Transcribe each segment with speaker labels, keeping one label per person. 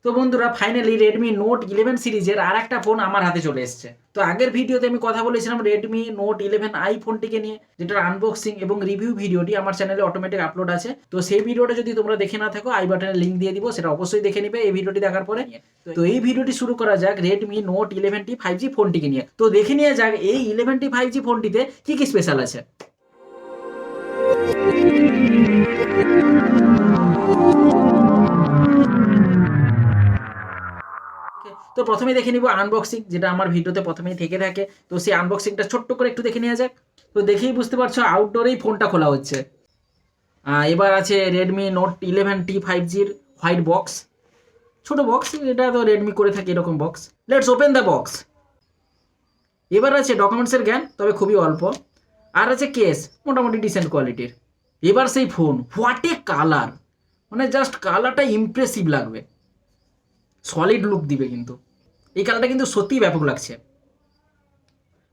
Speaker 1: তো বন্ধুরা finally Redmi Note 11 সিরিজের আর একটা ফোন আমার হাতে চলে এসেছে। তো আগের ভিডিওতে আমি কথা বলেছিলাম Redmi Note 11i ফোনটিকে নিয়ে, যেটার আনবক্সিং এবং রিভিউ ভিডিওটি আমার চ্যানেলে অটোমেটিক আপলোড আছে। তো সেই ভিডিওটা যদি তোমরা দেখে না থাকো আই বাটনে লিংক দিয়ে দিব, সেটা অবশ্যই দেখে নিবে এই ভিডিওটি দেখার পরে। তো এই ভিডিওটি শুরু করা যাক Redmi Note 11T 5G ফোনটিকে নিয়ে। তো দেখে নিয়ে যাক এই 11T 5G ফোনটিতে কি কি স্পেশাল আছে। তো প্রথমে দেখে নিব আনবক্সিং, যেটা আমার ভিডিওতে প্রথমেই থেকে থাকে। তো সেই আনবক্সিংটা ছোট্ট করে একটু দেখে নেওয়া যাক। তো দেখেই বুঝতে পারছো আউটডোরেই ফোনটা খোলা হচ্ছে। এবার আছে Redmi Note 11T 5Gর হোয়াইট বক্স, ছোট বক্স, এটা তো রেডমি করে থাকে এরকম box. Let's open the box. এবার আছে ডকুমেন্টসের জ্ঞান, তবে খুবই অল্প। আর আছে কেস, মোটামুটি ডিসেন্ট কোয়ালিটির। এবার সেই ফোন, হোয়াট এ কালার, মানে জাস্ট কালারটা ইমপ্রেসিভ লাগবে, সলিড লুক দিবে কিন্তু। এই কালারটা কিন্তু সত্যিই ব্যাপক লাগছে।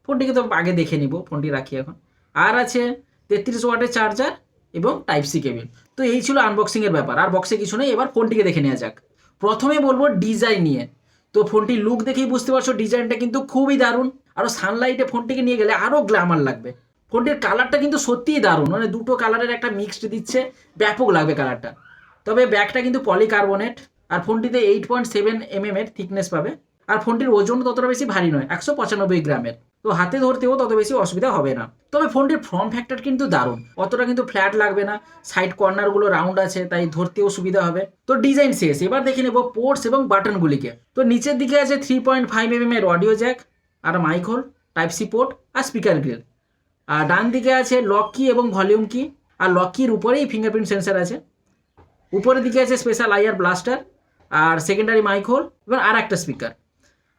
Speaker 1: ফোনটিকে তো আগে দেখে নিব, ফোনটি রাখি এখন। আর আছে 33 ওয়াটের চার্জার এবং টাইপ সি কেবিল। তো এই ছিল আনবক্সিংয়ের ব্যাপার, আর বক্সে কিছু নেই। এবার ফোনটিকে দেখে নেওয়া যাক। প্রথমে বলবো ডিজাইন নিয়ে। তো ফোনটির লুক দেখেই বুঝতে পারছো ডিজাইনটা কিন্তু খুবই দারুণ। আরও সানলাইটে ফোনটিকে নিয়ে গেলে আরও গ্ল্যামার লাগবে। ফোনটির কালারটা কিন্তু সত্যিই দারুণ, মানে দুটো কালারের একটা মিক্সড দিচ্ছে, ব্যাপক লাগবে কালারটা। তবে ব্যাগটা কিন্তু পলিকার্বনেট, আর ফোনটিতে 8.7 mm এর থিকনেস পাবে। আর ফোনটির ওজন ততটা বেশি ভারী নয়, 195 গ্রামের। তো হাতে ধরতেও তত বেশি অসুবিধা হবে না। তবে ফোনটির ফর্ম ফ্যাক্টর কিন্তু দারুণ, অতটা কিন্তু ফ্ল্যাট লাগবে না, সাইড কর্নারগুলো রাউন্ড আছে, তাই ধরতেও সুবিধা হবে। তো ডিজাইন শেষ, এবার দেখে নেব পোর্টস এবং বাটনগুলিকে। তো নিচের দিকে আছে 3.5 mm এর অডিও জ্যাক, আর mic hole, type C port, আর স্পিকার গ্রিল। আর ডান দিকে আছে লক কি এবং ভলিউম কি, আর লক কির উপরেই ফিঙ্গারপ্রিন্ট সেন্সার আছে। উপরের দিকে আছে স্পেশাল আইআর ব্লাস্টার, আর সেকেন্ডারি মাইক হোল এবং আর একটা স্পিকার।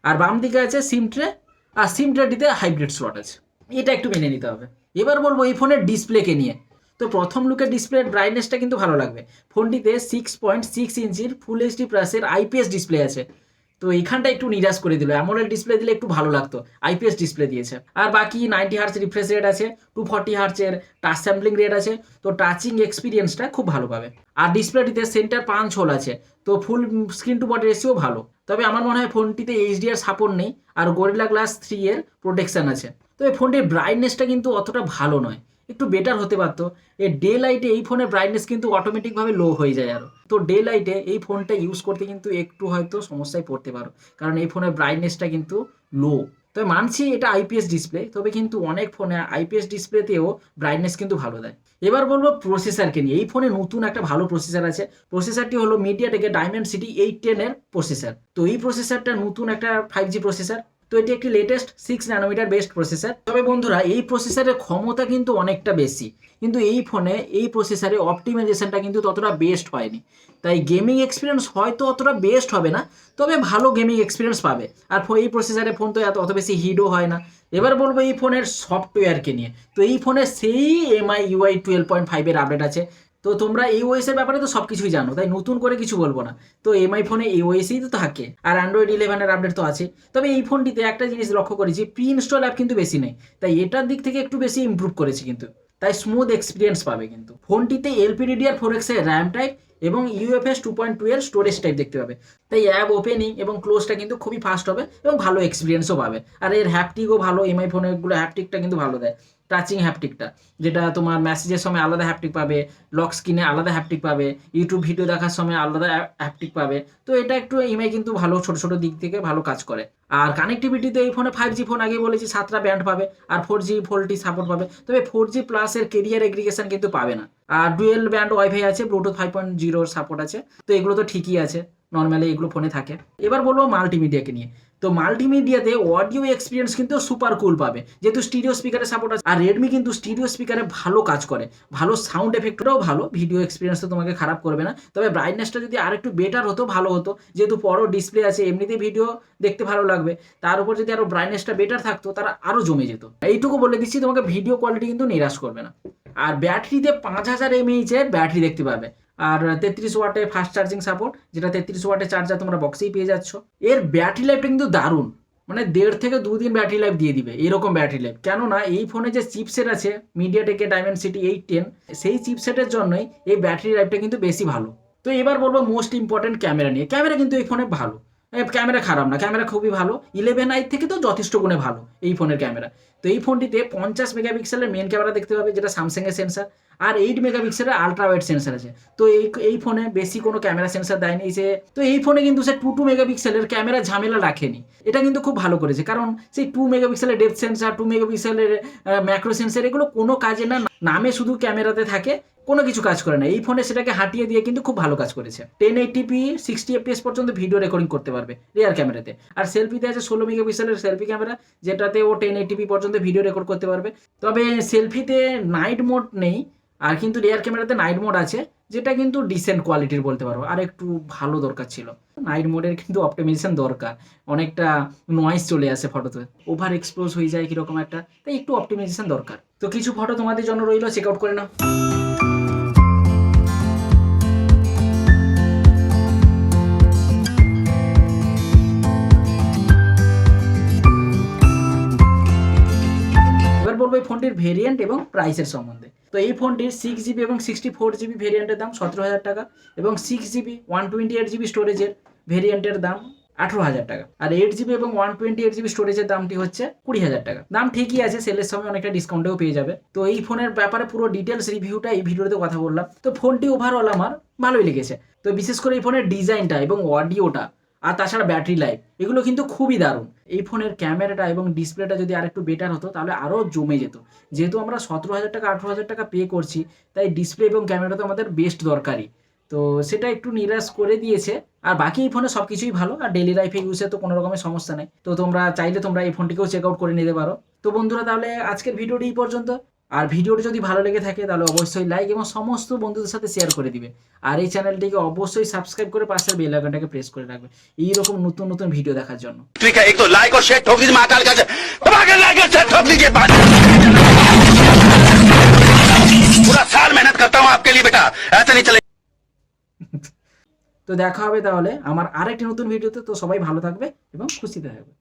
Speaker 1: আর বাম দিকে আছে সিম ট্রে, আর সিম ট্রেটিতে হাইব্রিড স্লট আছে। এটা একটু মেনে নিতে হবে। এবার বলবো এই ফোনের ডিসপ্লেকে নিয়ে। তো প্রথম লুকের ডিসপ্লের ব্রাইটনেসটা কিন্তু ভালো লাগবে। ফোনটিতে 6.6 ইঞ্চির ফুল এইচডি প্লাসের আইপিএস ডিসপ্লে আছে। তো এইখানটা একটু নিরাশ করে দিল, অ্যামোলেড ডিসপ্লে দিলে একটু ভালো লাগতো, আইপিএস ডিসপ্লে দিয়েছে। আর বাকি 90 হার্টস রিফ্রেশ রেট আছে, 240 হার্টসের টাচ স্যাম্পলিং রেট আছে। তো টাচিং এক্সপিরিয়েন্সটা খুব ভালো পাবে। আর ডিসপ্লেটিতে সেন্টার পাঞ্চ হোল আছে, তো full screen to body ratio ভালো। তবে আমার মনে হয় ফোনটিতে এইচডিআর সাপোর্ট নেই, আর গরিলা গ্লাস 3 এর প্রোটেকশন আছে। তবে ফোনটির ব্রাইটনেসটা কিন্তু অতটা ভালো নয়, একটু বেটার হতে পারতো। এই ডে লাইটে এই ফোনের ব্রাইটনেস কিন্তু অটোমেটিকভাবে লো হয়ে যায় আরও। তো ডে লাইটে এই ফোনটা ইউজ করতে কিন্তু একটু হয়তো সমস্যায় পড়তে পারো, কারণ এই ফোনের ব্রাইটনেসটা কিন্তু লো। তবে মানছি এটা আইপিএস ডিসপ্লে, তবে কিন্তু অনেক ফোনে আইপিএস ডিসপ্লেতেও ব্রাইটনেস কিন্তু ভালো দেয়। এবার বলবো প্রসেসরকে নিয়ে। এই ফোনে নতুন একটা ভালো প্রসেসর আছে। প্রসেসরটি হলো মিডিয়াটেকের ডায়মেনসিটি 810 এর প্রসেসর। তো এই প্রসেসরটা নতুন একটা 5G প্রসেসর। তো এটি একটি লেটেস্ট 6 ন্যানোমিটার বেসড প্রসেসর। তবে বন্ধুরা এই প্রসেসরের ক্ষমতা কিন্তু অনেকটা বেশি, কিন্তু এই ফোনে এই প্রসেসরে অপটিমাইজেশনটা কিন্তু ততটা বেস্ট হয়নি। তাই গেমিং এক্সপিরিয়েন্স হয়তো অতটা বেস্ট হবে না, তবে ভালো গেমিং এক্সপিরিয়েন্স পাবে। আর এই প্রসেসরে ফোন তো অত বেশি হিটও হয় না। এবার বলবো এই ফোনের সফটওয়্যারকে নিয়ে। তো এই ফোনে সেই MIUI 12.5 এর আপডেট আছে। তো তোমরা এই ওএস এর ব্যাপারে তো সব কিছুই জানো, তাই নতুন করে কিছু বলবো না। তো এমআই ফোনে এই ওএসই তো থাকে, আর অ্যান্ড্রয়েড 11 এর আপডেট তো আছে। তবে এই ফোনটিতে একটা জিনিস লক্ষ্য করেছি, প্রি ইনস্টল অ্যাপ কিন্তু বেশি নেই, তাই এটার দিক থেকে একটু বেশি ইমপ্রুভ করেছে কিন্তু, তাই স্মুথ এক্সপিরিয়েন্স পাবে কিন্তু। ফোনটিতে LPDDR4X এর র্যাম টাইপ এবং UFS 2.2 এর স্টোরেজ টাইপ দেখতে পাবে। তাই অ্যাপ ওপেনিং এবং ক্লোজটা কিন্তু খুবই ফাস্ট হবে এবং ভালো এক্সপিরিয়েন্সও পাবে। আর এর হ্যাপটিকও ভালো, এমআই ফোনেরগুলো হ্যাপটিকটা কিন্তু ভালো দেয়। টাচিং হ্যাপটিকটা, যেটা তোমার মেসেজের সময় আলাদা হ্যাপটিক পাবে, লক স্ক্রিনে আলাদা হ্যাপটিক পাবে, ইউটিউব ভিডিও দেখার সময় আলাদা হ্যাপটিক পাবে। তো এটা একটু এমআই কিন্তু ভালো, ছোট ছোট দিক থেকে ভালো কাজ করে। আর কানেক্টিভিটিতে এই ফোনে 5G ফোন, আগে বলেছি 7টা ব্যান্ড পাবে, আর 4G ভোল্টি সাপোর্ট পাবে। তবে 4G প্লাস এর কেরিয়ার এগ্রিগেশন কিন্তু পাবে না। আর ডুয়েল ব্যান্ড ওয়াইফাই আছে, ব্লুটুথ 5.0 সাপোর্ট আছে। তো এগুলো তো ঠিকই আছে, নর্মালি এগুলো ফোনে থাকে। এবার বলবো মাল্টিমিডিয়াকে নিয়ে। তো মাল্টিমিডিয়াতে অডিও এক্সপিরিয়েন্স কিন্তু সুপার কুল পাবে, যেহেতু স্টিরিও স্পিকারের সাপোর্ট আছে। আর রেডমি কিন্তু স্টিরিও স্পিকারে ভালো কাজ করে, ভালো সাউন্ড এফেক্টটাও ভালো, ভিডিও এক্সপিরিয়েন্স তো তোমাকে খারাপ করবে না। তবে ব্রাইটনেসটা যদি আর একটু বেটার হতো ভালো হতো, যেহেতু বড় ডিসপ্লে আছে, এমনিতেই ভিডিও দেখতে ভালো লাগবে, তার উপর যদি আরও ব্রাইটনেসটা বেটার থাকতো তারা আরও জমে যেত। এইটুকু বলে দিচ্ছি, তোমাকে ভিডিও কোয়ালিটি কিন্তু নিরাশ করবে না। আর ব্যাটারিতে 5000 mAh এর ব্যাটারি দেখতে পাবে, আর 33 ওয়াটে ফাস্ট চার্জিং সাপোর্ট, যেটা 33 ওয়াটে চার্জার তোমরা বক্সেই পেয়ে যাচ্ছ। এর ব্যাটারি লাইফটা কিন্তু দারুণ, মানে 1.5 থেকে 2 দিন ব্যাটারি লাইফ দিয়ে দিবে এরকম ব্যাটারি লাইফ। কেননা এই ফোনে যে চিপসেট আছে মিডিয়াটেকের ডায়মেনসিটি 810, সেই চিপসেটের জন্যই এই ব্যাটারি লাইফটা কিন্তু বেশি ভালো। তো এবার বলবো মোস্ট ইম্পর্টেন্ট ক্যামেরা নিয়ে। ক্যামেরা কিন্তু এই ফোনে ভালো, ক্যামেরা খারাপ না, ক্যামেরা খুবই ভালো। 11i থেকে তো যথেষ্ট গুণে ভালো এই ফোনের ক্যামেরা। তো এই ফোনটিতে 50 মেগাপিক্সেলের মেন ক্যামেরা দেখতে পাবে, যেটা স্যামসাংয়ের সেন্সার, আর 8 মেগাপিক্সেলের আলট্রা ওয়াইড সেন্সার আছে। তো এই ফোনে বেশি কোনো ক্যামেরা সেন্সার দেয়নি যে। তো এই ফোনে কিন্তু সে 2 মেগাপিক্সেলের ক্যামেরা ঝামেলা রাখেনি, এটা কিন্তু খুব ভালো করেছে। কারণ সেই 2 মেগাপিক্সেলের ডেপথ সেন্সার, 2 মেগাপিক্সেলের ম্যাক্রো সেন্সার, এগুলো কোনো কাজে না, নামে শুধু ক্যামেরাতে থাকে, কোনো কিছু কাজ করে না। এই ফোনে সেটাকে হাঁটিয়ে দিয়ে কিন্তু খুব ভালো কাজ করেছে। 1080p 60fps পর্যন্ত ভিডিও রেকর্ডিং করতে পারবে রিয়ার ক্যামেরাতে। আর সেলফিতে আছে 16 মেগাপিক্সেলের সেলফি ক্যামেরা, যেটাতে ও 1080p পর্যন্ত ভিডিও রেকর্ড করতে পারবে। তবে সেলফিতে নাইট মোড নেই, আর কিন্তু রিয়ার ক্যামেরাতে নাইট মোড আছে, যেটা কিন্তু ডিসেন্ট কোয়ালিটির বলতে পারো। আর একটু ভালো দরকার ছিল, নাইট মোডের কিন্তু অপটিমাইজেশন দরকার, অনেকটা নয়েজ চলে আসে ফটোতে, ওভার এক্সপোজ হয়ে যায় কিরকম একটা, তাই একটু অপটিমাইজেশন দরকার। তো কিছু ফটো তোমাদের জন্য রইলো, চেক আউট করে নাও। এবার বলবো এই ফোনটির ভেরিয়েন্ট এবং প্রাইসের সম্বন্ধে। তো এই ফোনটির 6GB এবং 64GB ভেরিয়েন্টের দাম 17,000 টাকা, এবং 6GB 128GB স্টোরেজের ভেরিয়েন্টের দাম 18,000 টাকা, আর 8GB এবং 128GB স্টোরেজের দামটি হচ্ছে 20,000 টাকা। দাম ঠিকই আছে, সেলের সময় অনেকটা ডিসকাউন্টেও পেয়ে যাবে। তো এই ফোনের ব্যাপারে পুরো ডিটেলস রিভিউটা এই ভিডিওতে কথা বললাম। তো ফোনটি ওভারঅল আমার ভালোই লেগেছে। তো বিশেষ করে এই ফোনের ডিজাইনটা এবং অডিওটা, আর তাছাড়া ব্যাটারি লাইফ, এগুলো কিন্তু খুবই দারুণ। এই ফোনের ক্যামেরাটা এবং ডিসপ্লেটা যদি আর একটু বেটার হতো তাহলে আরও জমে যেত। যেহেতু আমরা 17,000 টাকা 18,000 টাকা পে করছি, তাই ডিসপ্লে এবং ক্যামেরা তো আমাদের বেস্ট দরকারই। তো সেটা একটু নিরাশ করে দিয়েছে। আর বাকি এই ফোনে সব কিছুই ভালো, আর ডেলি লাইফে ইউজে তো কোনো রকমের সমস্যা নেই। তো তোমরা চাইলে তোমরা এই ফোনটিকেও চেক আউট করে নিতে পারো। তো বন্ধুরা, তাহলে আজকের ভিডিওটি এই পর্যন্ত। আর ভিডিওটি যদি ভালো লেগে থাকে তাহলে অবশ্যই লাইক এবং সমস্ত বন্ধুদের সাথে শেয়ার করে দিবে। আর এই চ্যানেলটিকে অবশ্যই সাবস্ক্রাইব করে পাশের বেল আইকনটাকে প্রেস করে রাখবে এইরকম নতুন নতুন ভিডিও দেখার জন্য।
Speaker 2: ठीक है, एक तो लाइक और शेयर ठोक दीजिए, महाकाल का लाइक और शेयर ठोक दीजिए। पूरा साल मेहनत करता हूँ आपके लिए बेटा, ऐसा नहीं चले।
Speaker 1: তো দেখা হবে তাহলে আমার আরেকটি নতুন ভিডিওতে। তো সবাই ভালো থাকবে এবং খুশিতে থাকবে।